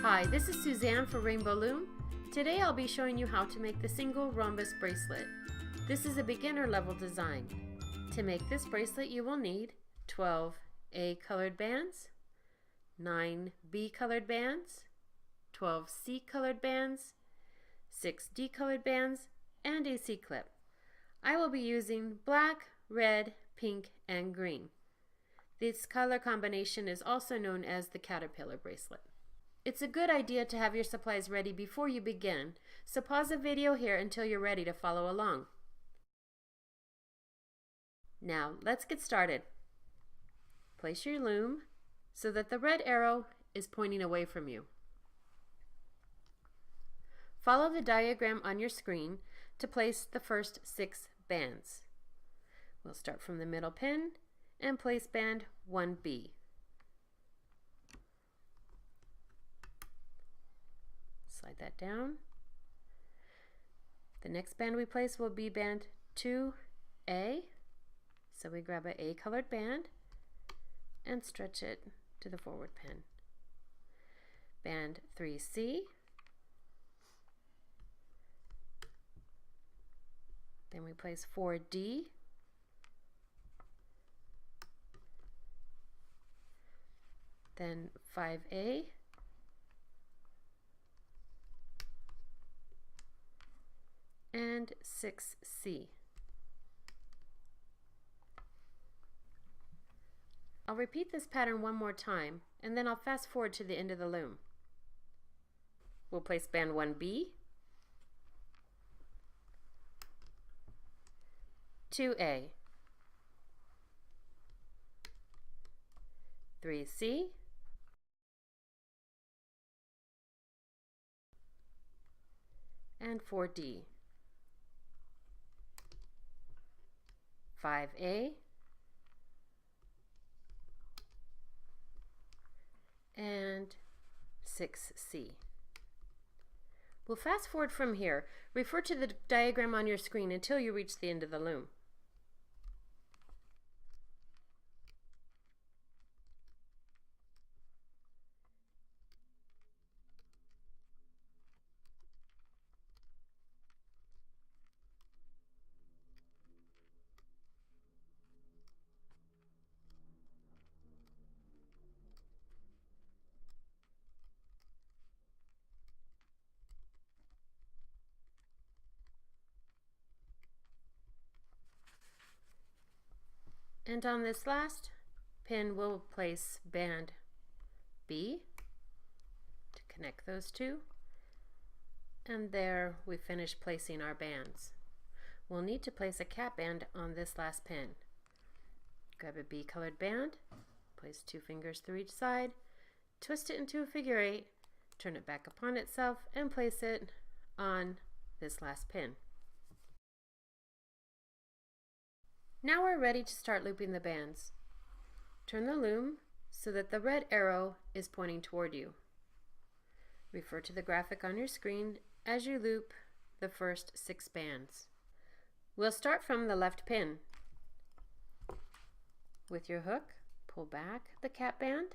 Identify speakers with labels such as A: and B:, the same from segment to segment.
A: Hi, this is Suzanne for Rainbow Loom. Today I'll be showing you how to make the single rhombus bracelet. This is a beginner level design. To make this bracelet you will need 12 A colored bands, 9 B colored bands, 12 C colored bands, 6 D colored bands, and a C clip. I will be using black, red, pink, and green. This color combination is also known as the caterpillar bracelet. It's a good idea to have your supplies ready before you begin, so pause the video here until you're ready to follow along. Now let's get started. Place your loom so that the red arrow is pointing away from you. Follow the diagram on your screen to place the first 6 bands. We'll start from the middle pin and place band 1B. Slide that down. The next band we place will be band 2A. So we grab an A colored band and stretch it to the forward pin. Band 3C. Then we place 4D. Then 5A. And 6C. I'll repeat this pattern one more time and then I'll fast forward to the end of the loom. We'll place band 1B, 2A, 3C, and 4D. 5A, and 6C. We'll fast forward from here. Refer to the diagram on your screen until you reach the end of the loom. And on this last pin, we'll place band B to connect those two. And there we finish placing our bands. We'll need to place a cap band on this last pin. Grab a B colored band, place 2 fingers through each side, twist it into a figure 8, turn it back upon itself, and place it on this last pin. Now we're ready to start looping the bands. Turn the loom so that the red arrow is pointing toward you. Refer to the graphic on your screen as you loop the first 6 bands. We'll start from the left pin. With your hook, pull back the cap band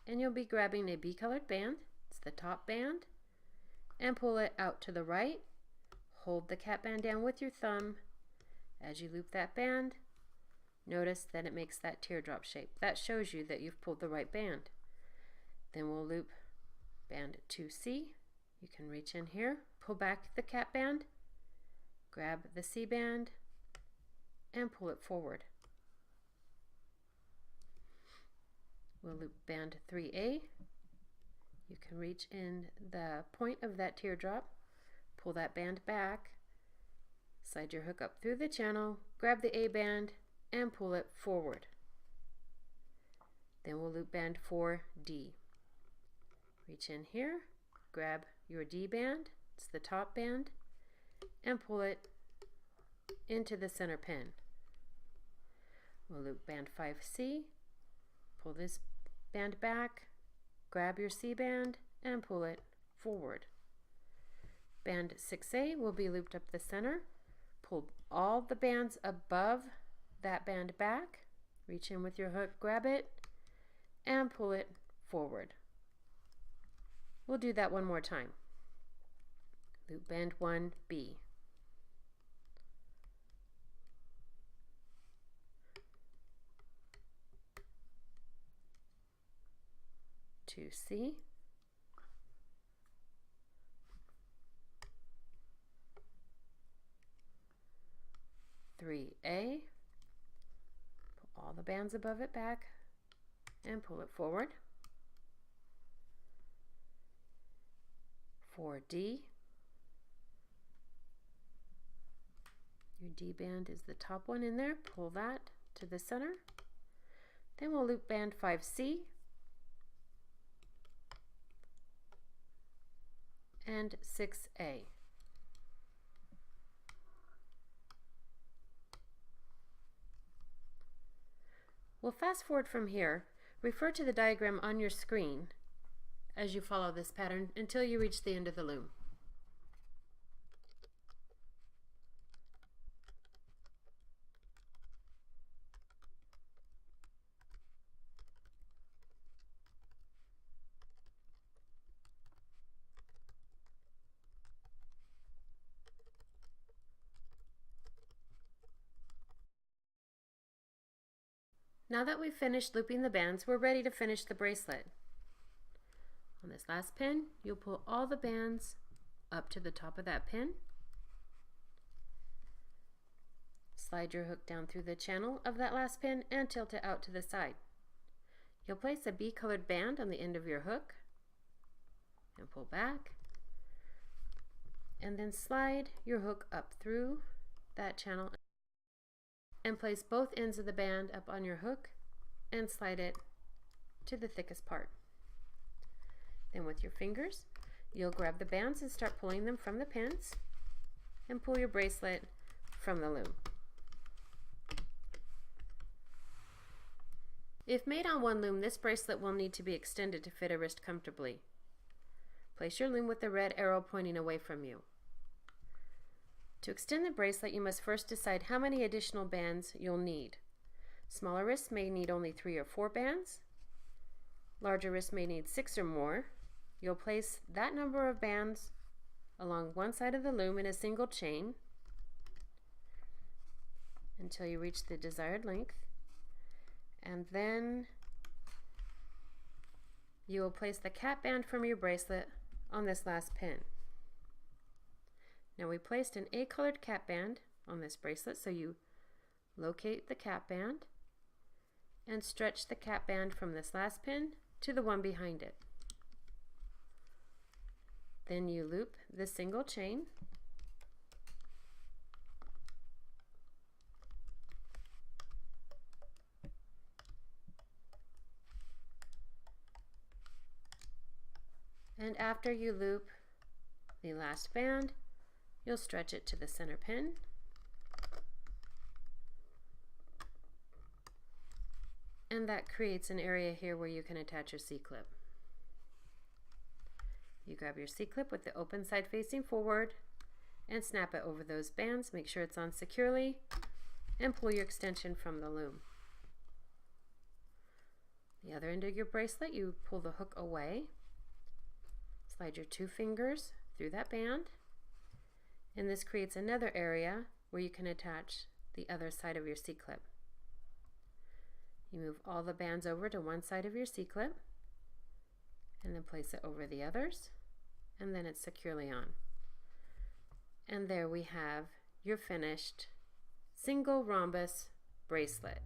A: and you'll be grabbing a B colored band, it's the top band, and pull it out to the right. Hold the cap band down with your thumb. As you loop that band, notice that it makes that teardrop shape. That shows you that you've pulled the right band. Then we'll loop band 2C. You can reach in here, pull back the cap band, grab the C band, and pull it forward. We'll loop band 3A. You can reach in the point of that teardrop, pull that band back, slide your hook up through the channel, grab the A band, and pull it forward. Then we'll loop band 4D. Reach in here, grab your D band, it's the top band, and pull it into the center pin. We'll loop band 5C, pull this band back, grab your C band, and pull it forward. Band 6A will be looped up the center, pull all the bands above that band back, reach in with your hook, grab it, and pull it forward. We'll do that one more time. Loop band 1B. 2C. 3A. Pull all the bands above it back and pull it forward. 4D. Your D band is the top one in there. Pull that to the center. Then we'll loop band 5C and 6A. We'll fast forward from here. Refer to the diagram on your screen as you follow this pattern until you reach the end of the loom. Now that we've finished looping the bands, we're ready to finish the bracelet. On this last pin, you'll pull all the bands up to the top of that pin. Slide your hook down through the channel of that last pin and tilt it out to the side. You'll place a B-colored band on the end of your hook and pull back, and then slide your hook up through that channel and place both ends of the band up on your hook and slide it to the thickest part. Then with your fingers, you'll grab the bands and start pulling them from the pins and pull your bracelet from the loom. If made on one loom, this bracelet will need to be extended to fit a wrist comfortably. Place your loom with the red arrow pointing away from you. To extend the bracelet, you must first decide how many additional bands you'll need. Smaller wrists may need only 3 or 4 bands. Larger wrists may need 6 or more. You'll place that number of bands along one side of the loom in a single chain until you reach the desired length. And then you will place the cap band from your bracelet on this last pin. Now we placed an A-colored cap band on this bracelet, so you locate the cap band and stretch the cap band from this last pin to the one behind it. Then you loop the single chain and after you loop the last band, you'll stretch it to the center pin and that creates an area here where you can attach your C-clip. You grab your C-clip with the open side facing forward and snap it over those bands. Make sure it's on securely and pull your extension from the loom. The other end of your bracelet, you pull the hook away, slide your 2 fingers through that band, and this creates another area where you can attach the other side of your C-clip. You move all the bands over to one side of your C-clip and then place it over the others, and then it's securely on. And there we have your finished single rhombus bracelet.